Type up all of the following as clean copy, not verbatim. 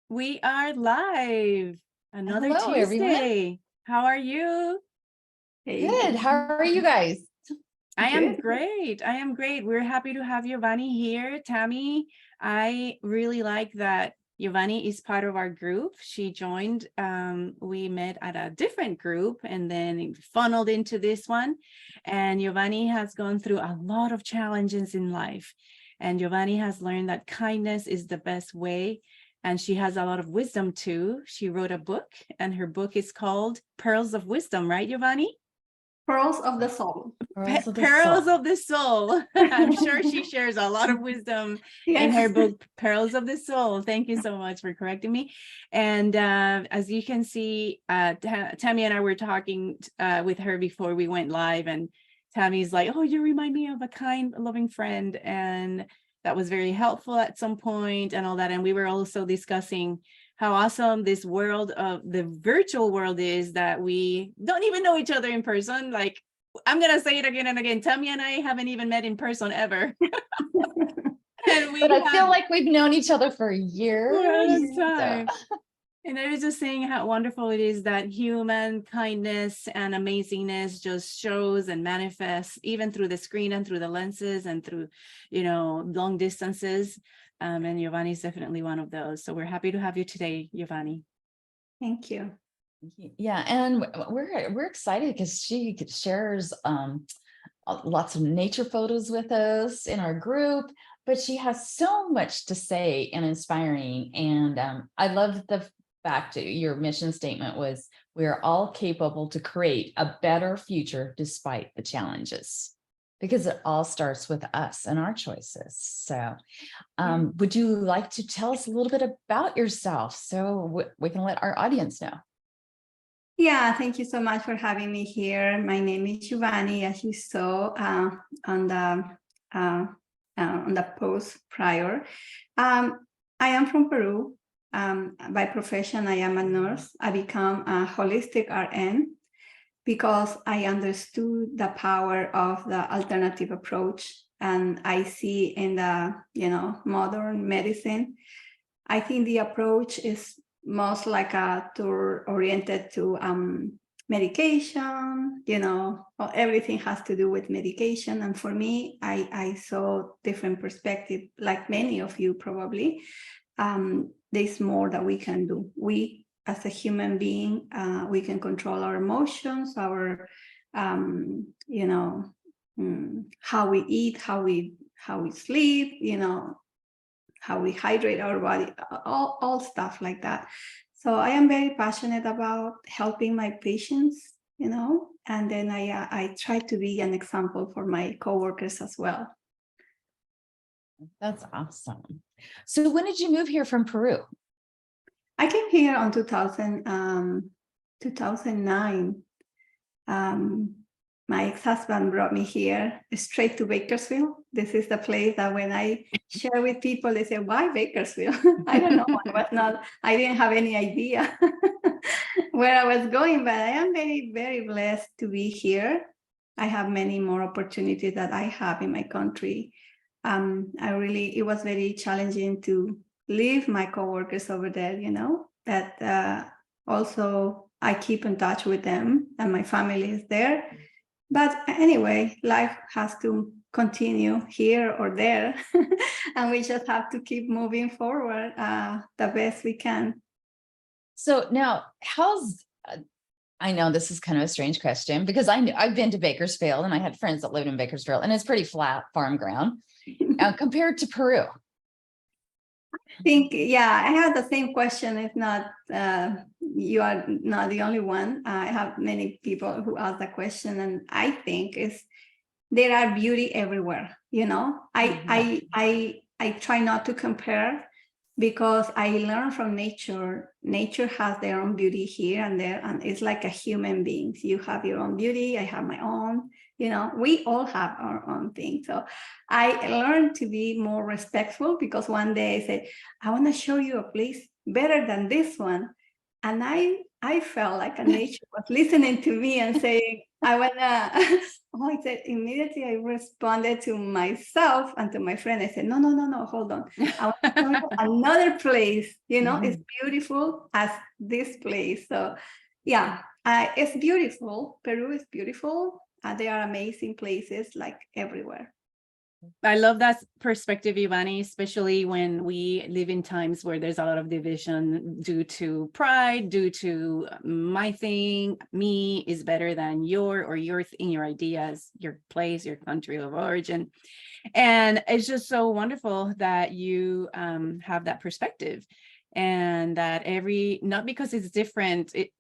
We are live. Another Hello, everyone. Tuesday. How are you? Good. How are you guys? I am Good. great. I am great. We're happy to have Yiuvany here. Tammy, I really like that Yiuvany is part of our group. She joined, we met at a different group and then funneled into this one. And Yiuvany has gone through a lot of challenges in life. And Yiuvany has learned that kindness is the best way. And she has a lot of wisdom too. She wrote a book and her book is called Pearls of Wisdom, right, Yiuvany? Pearls of the soul. Pearls of the Soul. I'm sure she shares a lot of wisdom in her book, Pearls of the Soul. Thank you so much for correcting me. And as you can see, Tammy and I were talking with her before we went live, and Tammy's like, oh, you remind me of a kind, loving friend. And that was very helpful at some point and all that. And we were also discussing how awesome this world of the virtual world is, that we don't even know each other in person. Like, I'm going to say it again and again. Tammy and I haven't even met in person ever. But I feel like we've known each other for years. And I was just saying how wonderful it is that human kindness and amazingness just shows and manifests even through the screen and through the lenses and through, long distances. And Yiuvany is definitely one of those. So we're happy to have you today, Yiuvany. Thank you. Yeah, and we're excited because she shares lots of nature photos with us in our group, but she has so much to say and inspiring. And I love the fact that your mission statement was, we are all capable to create a better future despite the challenges, because it all starts with us and our choices. So would you like to tell us a little bit about yourself so we can let our audience know? Yeah, thank you so much for having me here. My name is Yiuvany, as you saw on the post prior. I am from Peru. By profession, I am a nurse. I become a holistic RN because I understood the power of the alternative approach, and I see in the modern medicine, I think the approach is most like oriented to medication. Everything has to do with medication, and for me, I saw different perspective, like many of you probably. There's more that we can do. We, as a human being, we can control our emotions, our, how we eat, how we sleep, how we hydrate our body, all stuff like that. So I am very passionate about helping my patients, and then I try to be an example for my coworkers as well. That's awesome. So when did you move here from Peru? I came here on 2009. My ex-husband brought me here straight to Bakersfield. This is the place that when I share with people, they say, why Bakersfield? I don't know. I didn't have any idea where I was going, but I am very, very blessed to be here. I have many more opportunities that I have in my country. It was very challenging to leave my coworkers over there, that also I keep in touch with them and my family is there. But anyway, life has to continue here or there, and we just have to keep moving forward the best we can. So now, I know this is kind of a strange question, because I've been to Bakersfield and I had friends that lived in Bakersfield, and it's pretty flat farm ground compared to Peru. I think, I had the same question. If not, you are not the only one. I have many people who ask the question, and I think there are beauty everywhere. I try not to compare, because I learn from nature. Nature has their own beauty here and there, and it's like a human being. You have your own beauty, I have my own. We all have our own thing. So I learned to be more respectful, because one day I said, I want to show you a place better than this one. And I I felt like a nature was listening to me and saying, I wanna, oh, I said, immediately I responded to myself and to my friend. I said, no, no, no, no, hold on. I want to show you another place, it's beautiful as this place. So yeah, it's beautiful. Peru is beautiful. There are amazing places like everywhere. I love that perspective, Yiuvany, especially when we live in times where there's a lot of division due to pride, due to my thing, me is better than your ideas, your place, your country of origin. And it's just so wonderful that you have that perspective, and that not because it's different, it,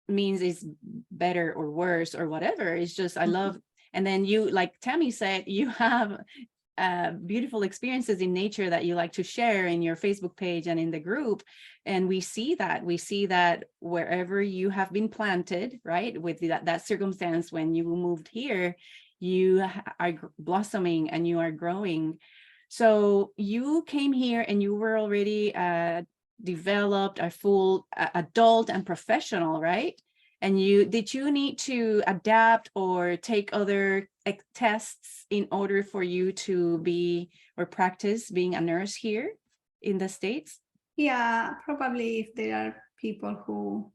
means it's better or worse or whatever. It's just, I love. And then you, like Tammy said, you have beautiful experiences in nature that you like to share in your Facebook page and in the group. And we see that wherever you have been planted, right, with that circumstance, when you moved here, you are blossoming and you are growing. So you came here and you were already developed, a full adult and professional, right? And did you need to adapt or take other tests in order for you to be or practice being a nurse here in the States? Yeah, probably if there are people who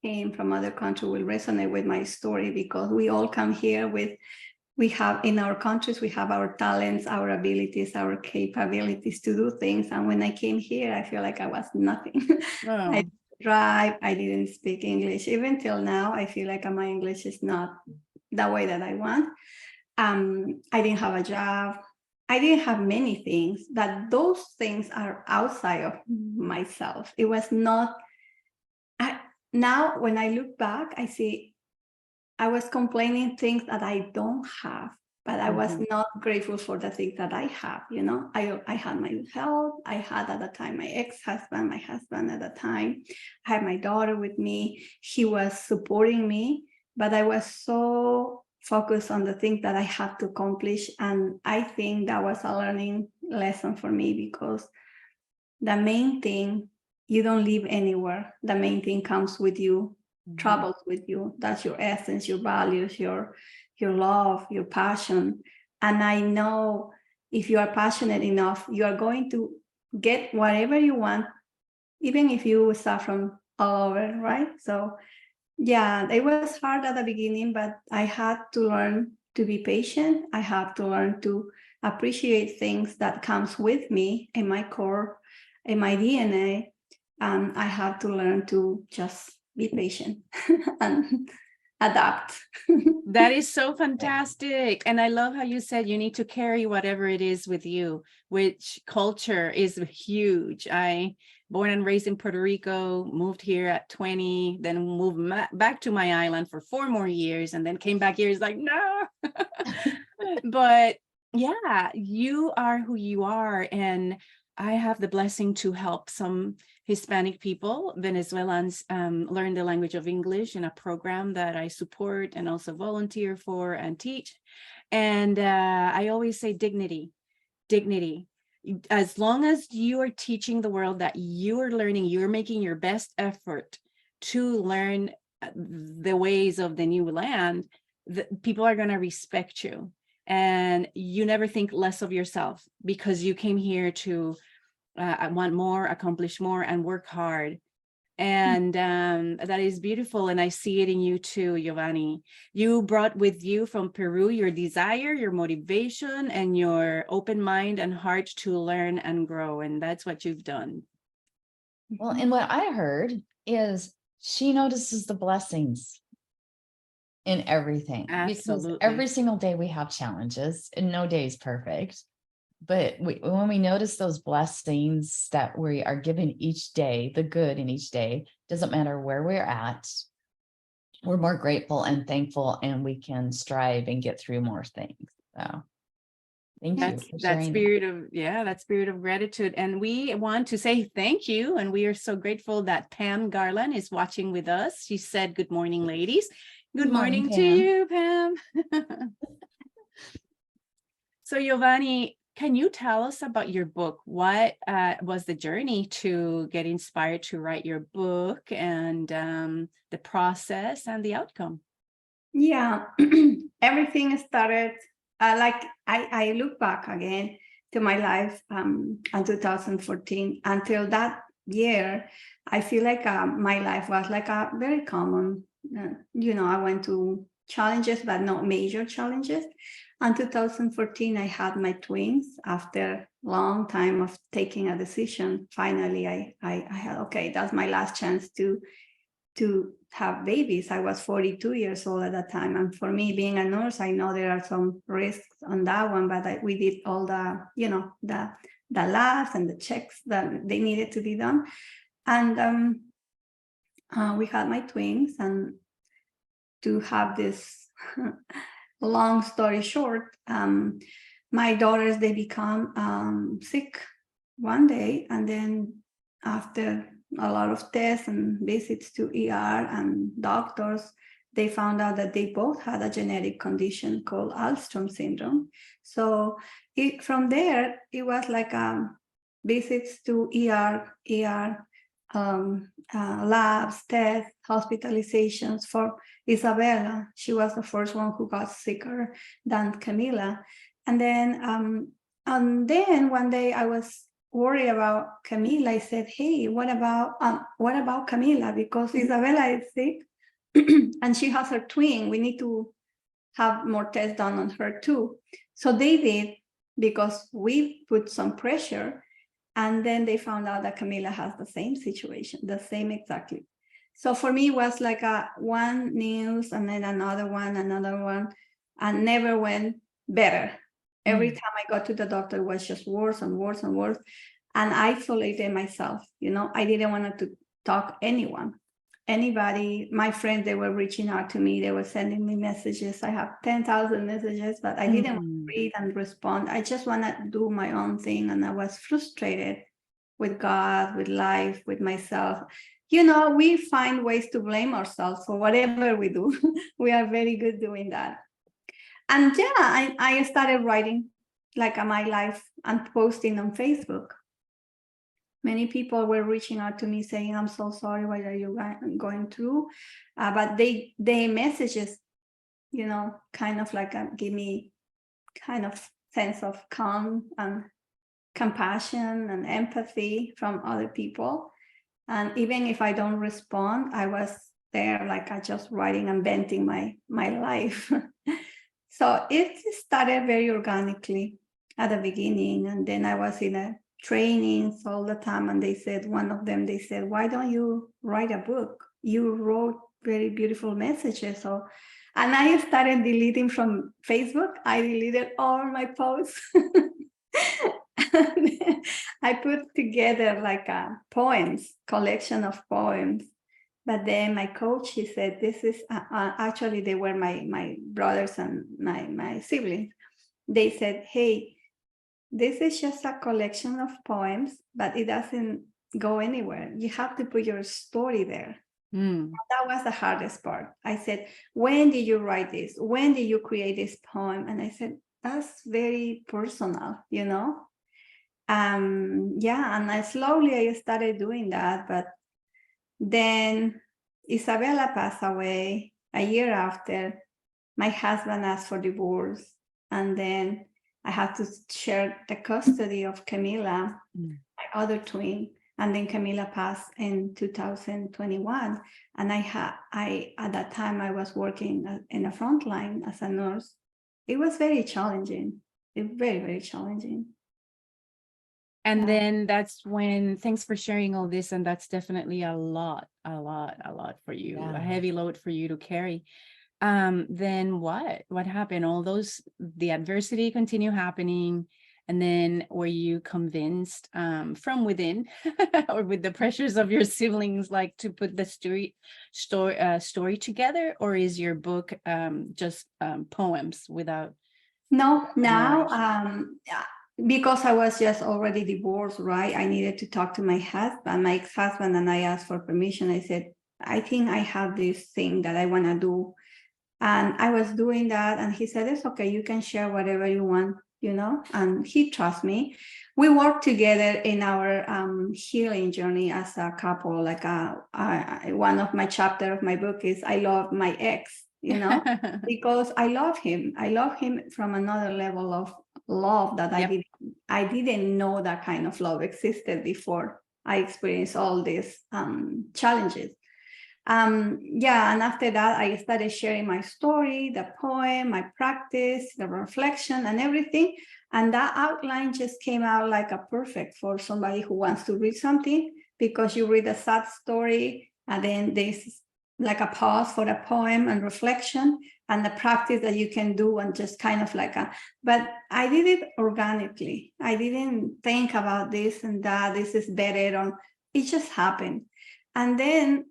came from other countries will resonate with my story, because we all come here we have in our countries, we have our talents, our abilities, our capabilities to do things. And when I came here, I feel like I was nothing. Oh. I didn't drive, I didn't speak English. Even till now, I feel like my English is not the way that I want. I didn't have a job. I didn't have many things, that those things are outside of myself. It was not, now when I look back, I see I was complaining things that I don't have, but I was not grateful for the things that I have. I had my health. I had at the time my ex-husband, my husband at the time. I had my daughter with me. He was supporting me, but I was so focused on the things that I had to accomplish. And I think that was a learning lesson for me, because the main thing, you don't live anywhere. The main thing comes with you, travels with you. That's your essence, your values, your love, your passion. And I know if you are passionate enough, you are going to get whatever you want, even if you start from all over, right? So yeah, it was hard at the beginning, but I had to learn to be patient. I had to learn to appreciate things that comes with me in my core, in my DNA. And I had to learn to just be patient and adapt. That is so fantastic. And I love how you said you need to carry whatever it is with you, which culture is huge. I born and raised in Puerto Rico, moved here at 20, then moved back to my island for 4 more years, and then came back here. It's like, no. But yeah, you are who you are. And I have the blessing to help some Hispanic people, Venezuelans, learn the language of English in a program that I support and also volunteer for and teach. And I always say dignity. As long as you are teaching the world that you are learning, you're making your best effort to learn the ways of the new land, people are going to respect you. And you never think less of yourself, because you came here to want more, accomplish more, and work hard. And that is beautiful. And I see it in you too, Yiuvany. You brought with you from Peru your desire, your motivation, and your open mind and heart to learn and grow. And that's what you've done. Well, and what I heard is she notices the blessings in everything. Absolutely. Because every single day we have challenges and no day is perfect. But when we notice those blessings that we are given each day, the good in each day, doesn't matter where we're at, we're more grateful and thankful, and we can strive and get through more things. So thank you for sharing that spirit of gratitude. And we want to say thank you. And we are so grateful that Pam Garland is watching with us. She said, good morning, ladies. Good morning to you, Pam. So Yiuvany, can you tell us about your book? What was the journey to get inspired to write your book, and the process and the outcome? Yeah, everything started like I look back again to my life in 2014. Until that year, I feel like my life was like a very common, I went to challenges, but not major challenges. In 2014, I had my twins. After a long time of taking a decision, finally I had, okay, that's my last chance to have babies. I was 42 years old at that time. And for me, being a nurse, I know there are some risks on that one, but we did all the, the labs and the checks that they needed to be done. And we had my twins, and to have this long story short, my daughters, they become sick one day, and then after a lot of tests and visits to ER and doctors, they found out that they both had a genetic condition called Alström syndrome. So from there, it was like visits to ER, labs, tests, hospitalizations for Isabella. She was the first one who got sicker than Camila. And then one day I was worried about Camila. I said, hey, what about Camila? Because Isabella is sick and she has her twin. We need to have more tests done on her too. So they did, because we put some pressure. And then they found out that Camila has the same situation, the same exactly. So for me, it was like one news and then another one, and never went better. Every time I got to the doctor, it was just worse and worse and worse. And I isolated myself. I didn't want to talk anybody. My friends, they were reaching out to me. They were sending me messages. I have 10,000 messages, but I didn't want to read and respond. I just want to do my own thing. And I was frustrated with God, with life, with myself. We find ways to blame ourselves for whatever we do. We are very good doing that. And yeah, I started writing like my life and posting on Facebook. Many people were reaching out to me saying, I'm so sorry, what are you going through? But they messages, kind of like give me kind of sense of calm and compassion and empathy from other people. And even if I don't respond, I was there like I just writing and venting my life. So it started very organically at the beginning. And then I was in a trainings all the time. And they said, why don't you write a book? You wrote very beautiful messages. And I started deleting from Facebook. I deleted all my posts. I put together like a collection of poems. But then my coach, he said, this is actually, they were my brothers and my siblings. They said, hey, this is just a collection of poems, but it doesn't go anywhere. You have to put your story there. That was the hardest part. I said, when did you write this? When did you create this poem? And I said, that's very personal, Yeah, and I started doing that. But then Isabella passed away a year after. My husband asked for divorce, and then I had to share the custody of Camila, my other twin. And then Camila passed in 2021. And at that time, I was working in the front line as a nurse. It was very challenging. Very, very challenging. And then that's when, thanks for sharing all this. And that's definitely a lot for you, a heavy load for you to carry. Then what happened? The adversity continue happening. And then were you convinced from within or with the pressures of your siblings, like to put the story together? Or is your book just poems without? No, now, because I was just already divorced, right? I needed to talk to my ex-husband, and I asked for permission. I said, I think I have this thing that I want to do. And I was doing that. And he said, it's okay, you can share whatever you want. and he trusts me. We work together in our healing journey as a couple. Like one of my chapter of my book is I love my ex, because I love him. I love him from another level of love that I didn't know that kind of love existed before I experienced all these challenges. And after that, I started sharing my story, the poem, my practice, the reflection, and everything. And that outline just came out like a perfect for somebody who wants to read something, because you read a sad story, and then there's like a pause for a poem and reflection, and the practice that you can do, and just kind of like but I did it organically. I didn't think about this and that, this is better, or it just happened. And then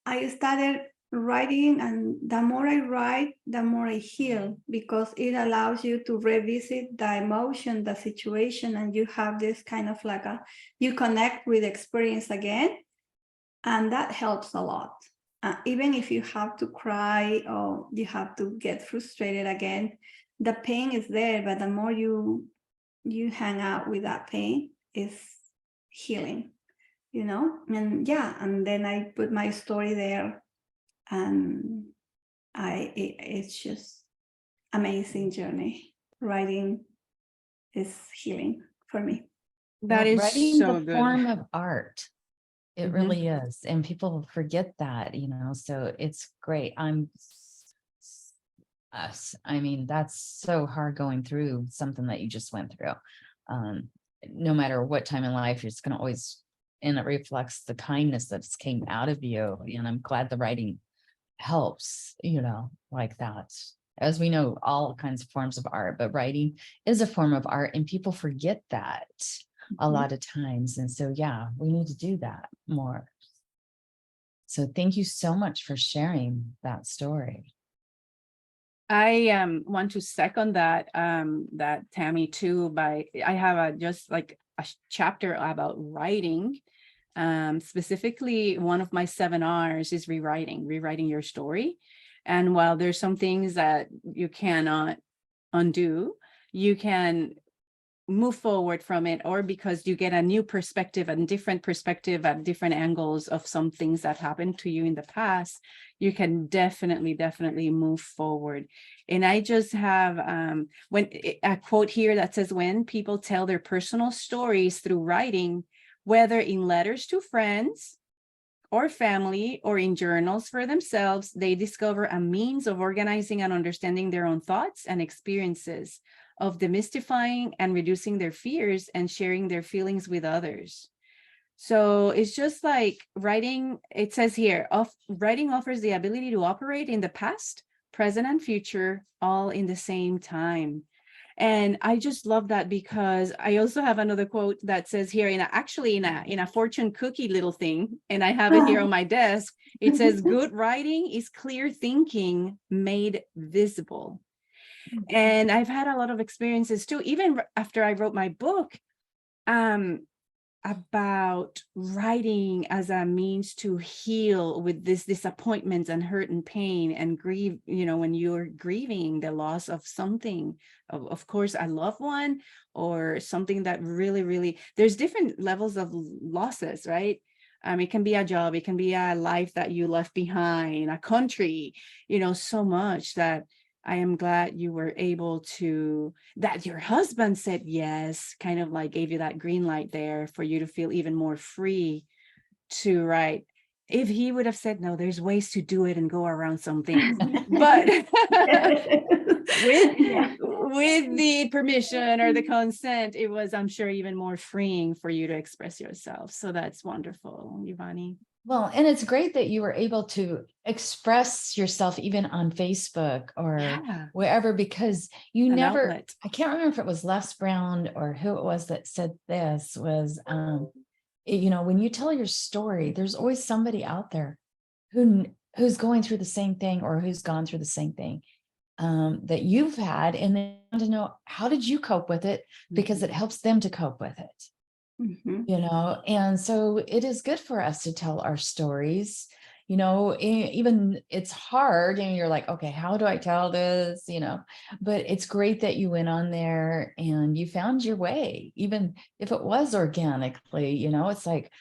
I started writing, and the more I write, the more I heal, because it allows you to revisit the emotion, the situation, and you have this kind of like you connect with the experience again, and that helps a lot. Even if you have to cry or you have to get frustrated again, the pain is there, but the more you hang out with that pain, is healing. And then I put my story there, and it's just amazing journey. Writing is healing for me. That is writing so the good. form of art. It Mhm. really is. And people forget that, so it's great. I mean, that's so hard going through something that you just went through. No matter what time in life, you're just going to always, and it reflects the kindness that's came out of you. And I'm glad the writing helps, like that. As we know, all kinds of forms of art, but writing is a form of art, and people forget that a lot of times. And so, we need to do that more. So thank you so much for sharing that story. I want to second that Tammy too. I have just like a chapter about writing. Specifically, one of my 7 R's is rewriting your story. And while there's some things that you cannot undo, you can move forward from it, or because you get a new perspective and different perspective at different angles of some things that happened to you in the past, you can definitely move forward. And I just have a quote here that says, when people tell their personal stories through writing, whether in letters to friends or family or in journals for themselves, they discover a means of organizing and understanding their own thoughts and experiences, of demystifying and reducing their fears and sharing their feelings with others. So it's just like writing, it says here, writing offers the ability to operate in the past, present, and future, all in the same time. And I just love that, because I also have another quote that says here in a fortune cookie little thing, and I have it here on my desk. It says, good writing is clear thinking made visible. And I've had a lot of experiences too, even after I wrote my book, about writing as a means to heal with this disappointments and hurt and pain and grieve, when you're grieving the loss of something, of course, a loved one, or something that really, there's different levels of losses, right? It can be a job, it can be a life that you left behind, a country, so much that I am glad you were able to, that your husband said yes, kind of like gave you that green light there for you to feel even more free to write. If he would have said, no, there's ways to do it and go around some things, but with the permission or the consent, it was, I'm sure, even more freeing for you to express yourself. So that's wonderful, Yiuvany. Well, and it's great that you were able to express yourself even on Facebook or wherever, because you never, outlet. I can't remember if it was Les Brown or who it was that said this was, when you tell your story, there's always somebody out there who's going through the same thing, or who's gone through the same thing that you've had, and they want to know, how did you cope with it? Because it helps them to cope with it. And so it is good for us to tell our stories, even it's hard and you're like, okay, how do I tell this? But it's great that you went on there and you found your way, even if it was organically. It's like,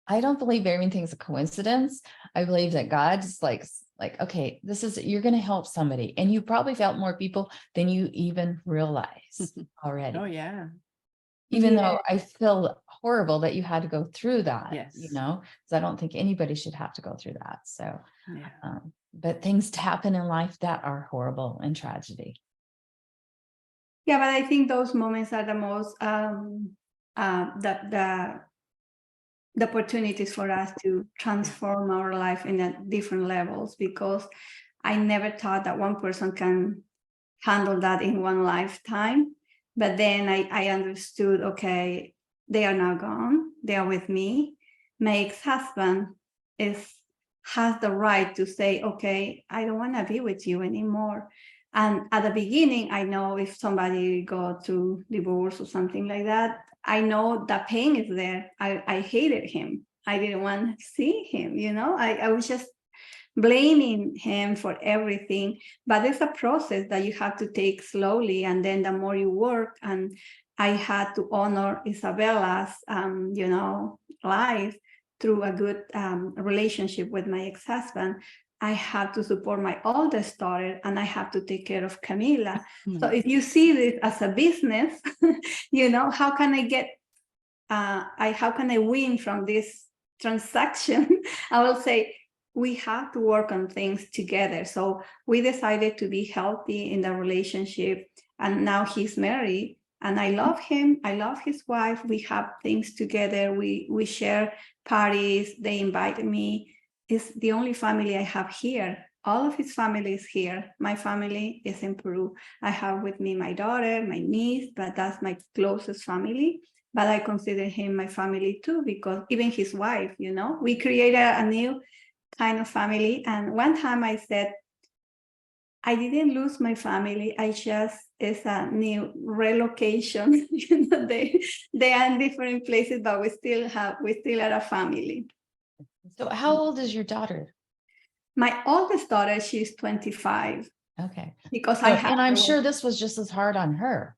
I don't believe everything's a coincidence. I believe that God's like, okay, you're going to help somebody. And you probably felt more people than you even realize already. Oh, yeah. Even though I feel horrible that you had to go through that, Yes. because I don't think anybody should have to go through that. So, Yeah. but things happen in life that are horrible and tragedy. Yeah, but I think those moments are the most, the opportunities for us to transform our life in a different levels, because I never thought that one person can handle that in one lifetime. But then I understood, okay, they are now gone. They are with me. My ex-husband has the right to say, okay, I don't want to be with you anymore. And at the beginning, I know if somebody go through divorce or something like that, I know the pain is there. I hated him. I didn't want to see him, I was just blaming him for everything. But it's a process that you have to take slowly. And then the more you work, and I had to honor Isabella's, life through a good relationship with my ex-husband. I have to support my oldest daughter, and I have to take care of Camila. So if you see this as a business, how can I get, how can I win from this transaction? I will say, we have to work on things together. So we decided to be healthy in the relationship, and now he's married, and I love him. I love his wife. We have things together. We share parties. They invite me. It's the only family I have here. All of his family is here. My family is in Peru. I have with me my daughter, my niece, but that's my closest family. But I consider him my family too, because even his wife, we created a new kind of family. And one time I said, I didn't lose my family. It's a new relocation. They are in different places, but we still are a family. So how old is your daughter? My oldest daughter, she's 25. Okay. Because and I'm sure this was just as hard on her.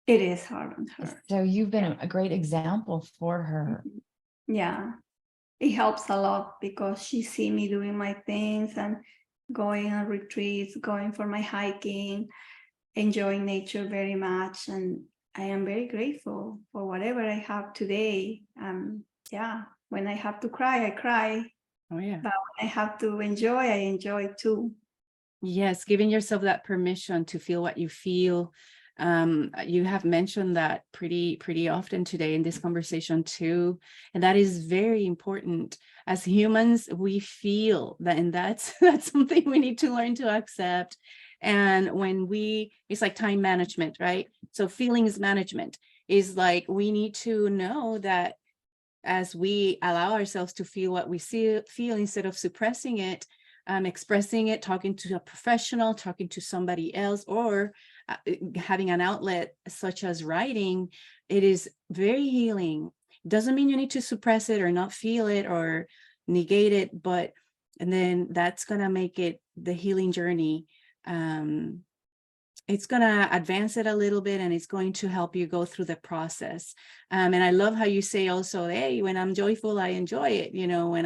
It is hard on her. So you've been a great example for her. Yeah. It helps a lot, because she see me doing my things and going on retreats, going for my hiking, enjoying nature very much. And I am very grateful for whatever I have today. When I have to cry, I cry. Oh, yeah. But when I have to enjoy, I enjoy too. Yes, giving yourself that permission to feel what you feel. You have mentioned that pretty often today in this conversation too, and that is very important. As humans, we feel that, and that's something we need to learn to accept. And it's like time management, right? So feelings management is like, we need to know that as we allow ourselves to feel what we feel instead of suppressing it, expressing it, talking to a professional, talking to somebody else, or having an outlet such as writing, it is very healing. Doesn't mean you need to suppress it or not feel it or negate it, and then that's gonna make it the healing journey. It's gonna advance it a little bit, and it's going to help you go through the process. And I love how you say also, hey, when I'm joyful, I enjoy it. When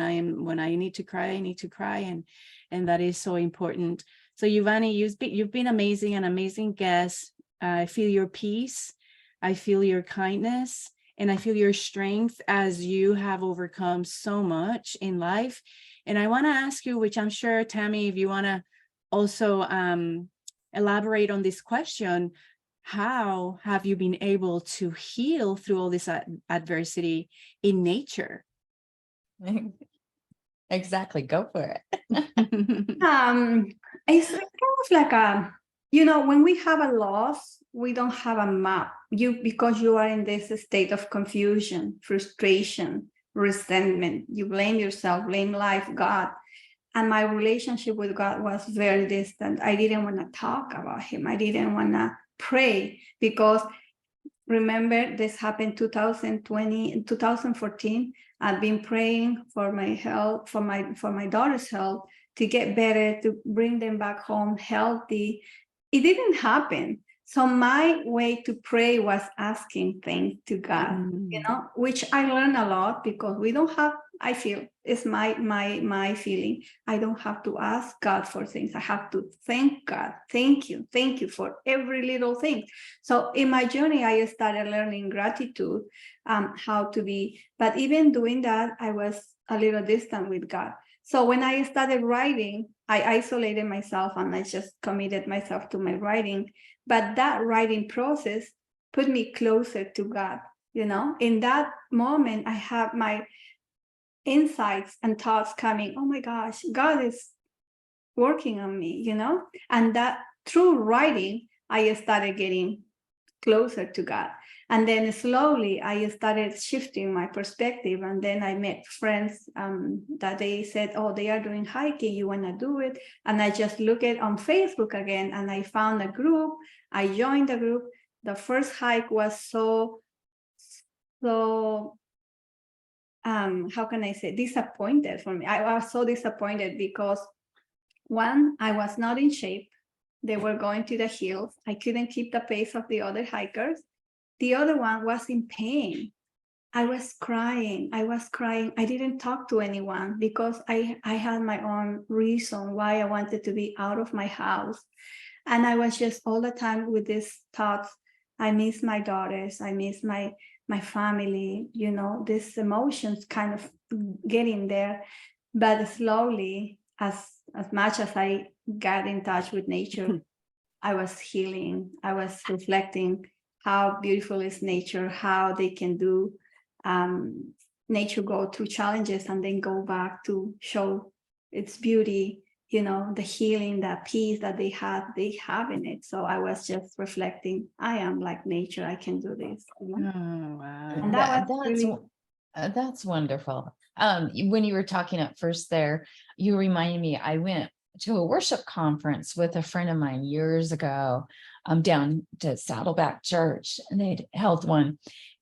I need to cry, I need to cry, and that is so important. So Yiuvany, you've been amazing, an amazing guest. I feel your peace, I feel your kindness, and I feel your strength as you have overcome so much in life. And I want to ask you, which I'm sure, Tammy, if you want to also elaborate on this question, how have you been able to heal through all this adversity in nature? Exactly, go for it. It's kind of like when we have a loss, we don't have a map. Because you are in this state of confusion, frustration, resentment. You blame yourself, blame life, God. And my relationship with God was very distant. I didn't want to talk about him. I didn't want to pray, because remember this happened 2014. I've been praying for my health, for my daughter's health, to get better, to bring them back home healthy. It didn't happen. So my way to pray was asking things to God, which I learned a lot, because we don't have, I feel, it's my feeling, I don't have to ask God for things. I have to thank God. Thank you for every little thing. So in my journey, I started learning gratitude, how to be, but even doing that, I was a little distant with God. So when I started writing, I isolated myself and I just committed myself to my writing. But that writing process put me closer to God. In that moment, I have my insights and thoughts coming. Oh my gosh, God is working on me, and that through writing, I started getting closer to God. And then slowly I started shifting my perspective. And then I met friends that they said, oh, they are doing hiking, you want to do it? And I just looked at on Facebook again, and I found a group. I joined the group. The first hike was so how can I say, disappointed for me. I was so disappointed because, one, I was not in shape. They were going to the hills. I couldn't keep the pace of the other hikers. The other one was in pain. I was crying. I didn't talk to anyone because I had my own reason why I wanted to be out of my house. And I was just all the time with these thoughts. I miss my daughters. I miss my family, these emotions kind of getting there. But slowly, as much as I got in touch with nature, I was healing. I was reflecting how beautiful is nature, how they can do nature, go through challenges and then go back to show its beauty, the healing, the peace that they have in it. So I was just reflecting, I am like nature, I can do this. Oh, wow. And That's wonderful. When you were talking at first there, you reminded me, I went to a worship conference with a friend of mine years ago, down to Saddleback Church, and they'd held one.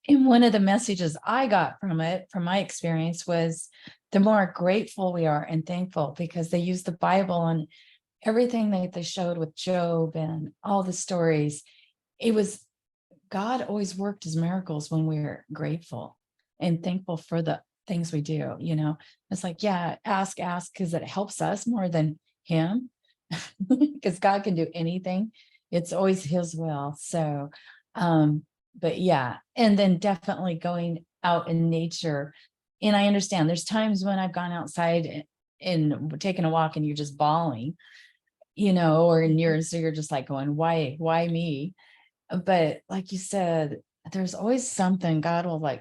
And one of the messages I got from it, from my experience, was the more grateful we are and thankful, because they used the Bible and everything that they showed with Job and all the stories. It was, God always worked his miracles when we were grateful and thankful for the things we do. It's like, yeah, ask, because it helps us more than him, because God can do anything. It's always his will. So, but yeah, and then definitely going out in nature. And I understand there's times when I've gone outside and taken a walk and you're just bawling, or so you're just like going, why me? But like you said, there's always something God will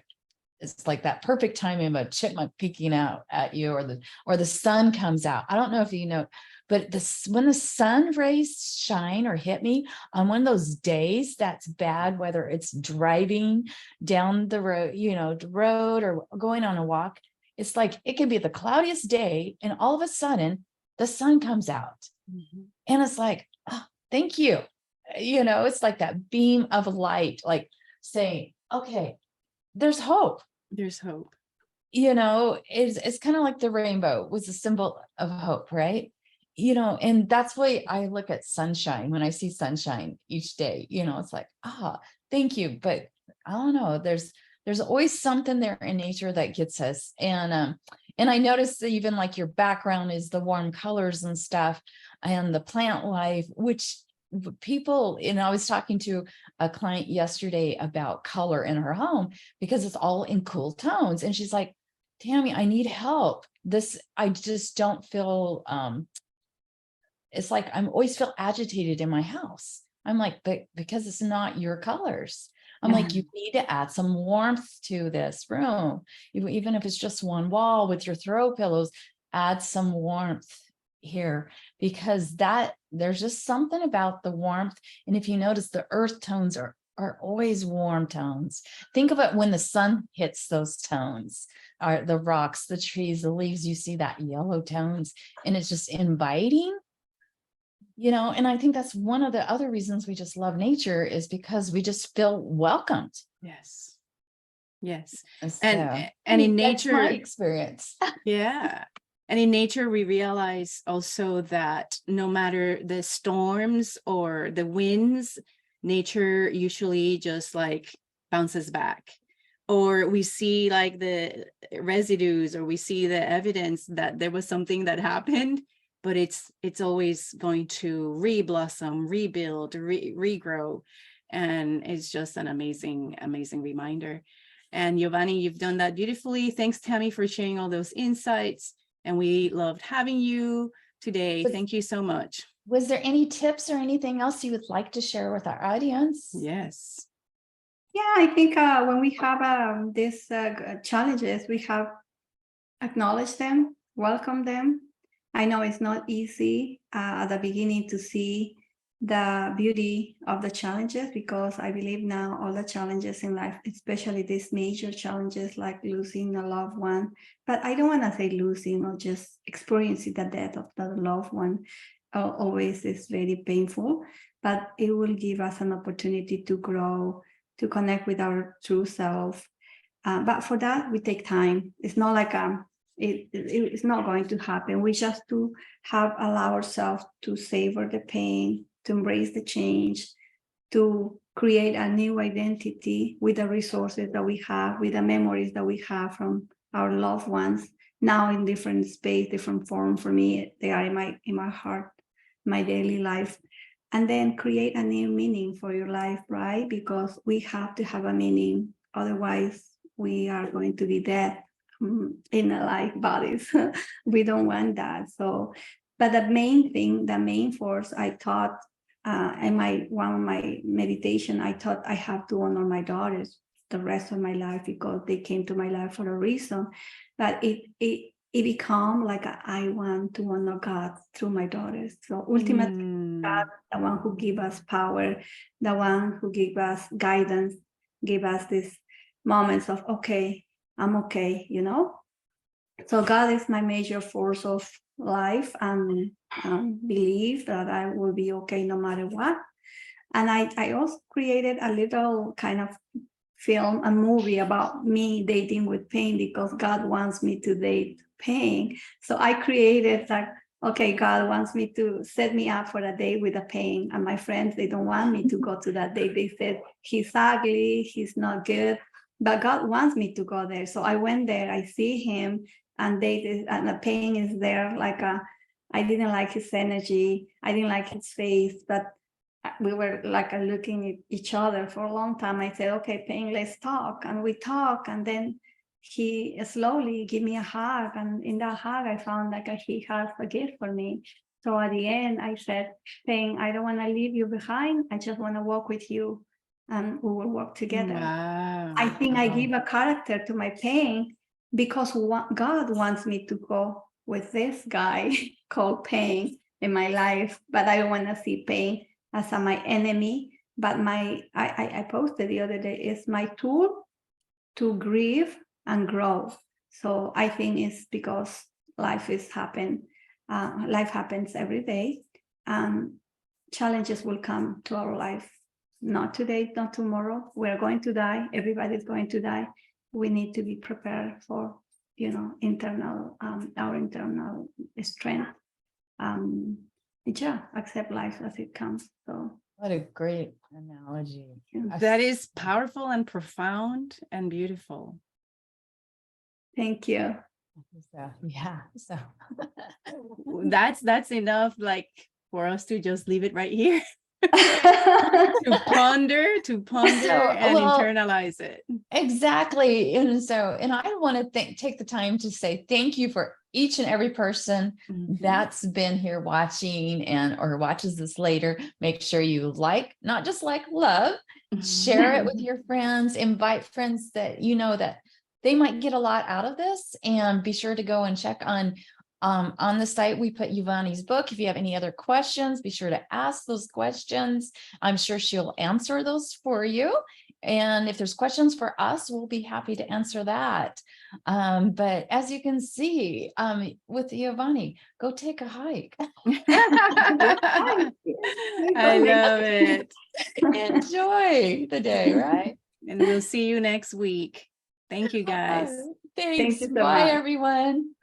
it's like that perfect timing of a chipmunk peeking out at you, or the sun comes out. I don't know if you know, but when the sun rays shine or hit me on one of those days that's bad, whether it's driving down the road, or going on a walk, it's like it can be the cloudiest day and all of a sudden the sun comes out. And it's like, oh, thank you. It's like that beam of light, like saying, okay, there's hope. There's hope. It's kind of like the rainbow was a symbol of hope, right? And that's why I look at sunshine. When I see sunshine each day, it's like, thank you. But I don't know, there's always something there in nature that gets us. And I noticed that even like your background is the warm colors and stuff, and the plant life, which people, I was talking to a client yesterday about color in her home because it's all in cool tones. And she's like, Tammy, I need help. I just don't feel, it's like I'm always feel agitated in my house. I'm like, but because it's not your colors. I'm like, you need to add some warmth to this room. Even if it's just one wall with your throw pillows, add some warmth here, because there's just something about the warmth. And if you notice, the earth tones are always warm tones. Think of it when the sun hits those tones, the rocks, the trees, the leaves, you see that yellow tones, and it's just inviting. And I think that's one of the other reasons we just love nature is because we just feel welcomed. Yes. Yes. And And in that's my nature, experience. yeah. And in nature, we realize also that no matter the storms or the winds, nature usually just like bounces back. Or we see like the residues, or we see the evidence that there was something that happened, but it's always going to re-blossom, rebuild, regrow. And it's just an amazing, amazing reminder. And Yiuvany, you've done that beautifully. Thanks, Tammy, for sharing all those insights. And we loved having you today. Thank you so much. Was there any tips or anything else you would like to share with our audience? Yes. Yeah, I think when we have these challenges, we have acknowledged them, welcome them. I know it's not easy at the beginning to see the beauty of the challenges, because I believe now all the challenges in life, especially these major challenges like losing a loved one, but I don't want to say losing or just experiencing the death of the loved one, always is very painful, but it will give us an opportunity to grow, to connect with our true self. But for that, we take time. It's not like it's not going to happen. We just to allow ourselves to savor the pain, to embrace the change, to create a new identity with the resources that we have, with the memories that we have from our loved ones, now in different space, different form. For me, they are in my heart, my daily life. And then create a new meaning for your life, right? Because we have to have a meaning. Otherwise, we are going to be dead in a life bodies. We don't want that. So, but the main thing, the main force, I thought in one of my meditation, I thought I have to honor my daughters the rest of my life because they came to my life for a reason. But it become like I want to honor God through my daughters. So ultimately, God, the one who give us power, the one who give us guidance, give us these moments of, okay, I'm okay, So God is my major force of life, and believe that I will be okay no matter what. And I also created a little kind of film, a movie about me dating with pain, because God wants me to date pain. So I created that, okay, God wants me to set me up for a date with a pain. And my friends, they don't want me to go to that date. They said, he's ugly, he's not good. But God wants me to go there. So I went there, I see him, and the pain is there. I didn't like his energy. I didn't like his face, but we were like looking at each other for a long time. I said, okay, pain, let's talk. And we talk. And then he slowly gave me a hug. And in that hug, I found like he has a gift for me. So at the end, I said, pain, I don't want to leave you behind. I just want to walk with you, and we will work together. Wow. I think I give a character to my pain because God wants me to go with this guy called pain in my life, but I don't want to see pain as my enemy. But I posted the other day, is my tool to grieve and grow. So I think it's because life happens every day, and challenges will come to our life. Not today, not tomorrow. We're going to die. Everybody's going to die. We need to be prepared for, our internal strength. Accept life as it comes. So what a great analogy. Yeah. That is powerful and profound and beautiful. Thank you. So, yeah. So that's enough, like, for us to just leave it right here. to ponder and internalize it. Exactly. And I want to take the time to say thank you for each and every person that's been here watching or watches this later. Make sure you not just love, share it with your friends, invite friends that that they might get a lot out of this, and be sure to go and check on the site. We put Yiuvany's book. If you have any other questions, be sure to ask those questions. I'm sure she'll answer those for you. And if there's questions for us, we'll be happy to answer that. But as you can see, with Yiuvany, go take a hike. I love it. Enjoy the day, right? And we'll see you next week. Thank you, guys. Thanks. you so Bye, much. everyone.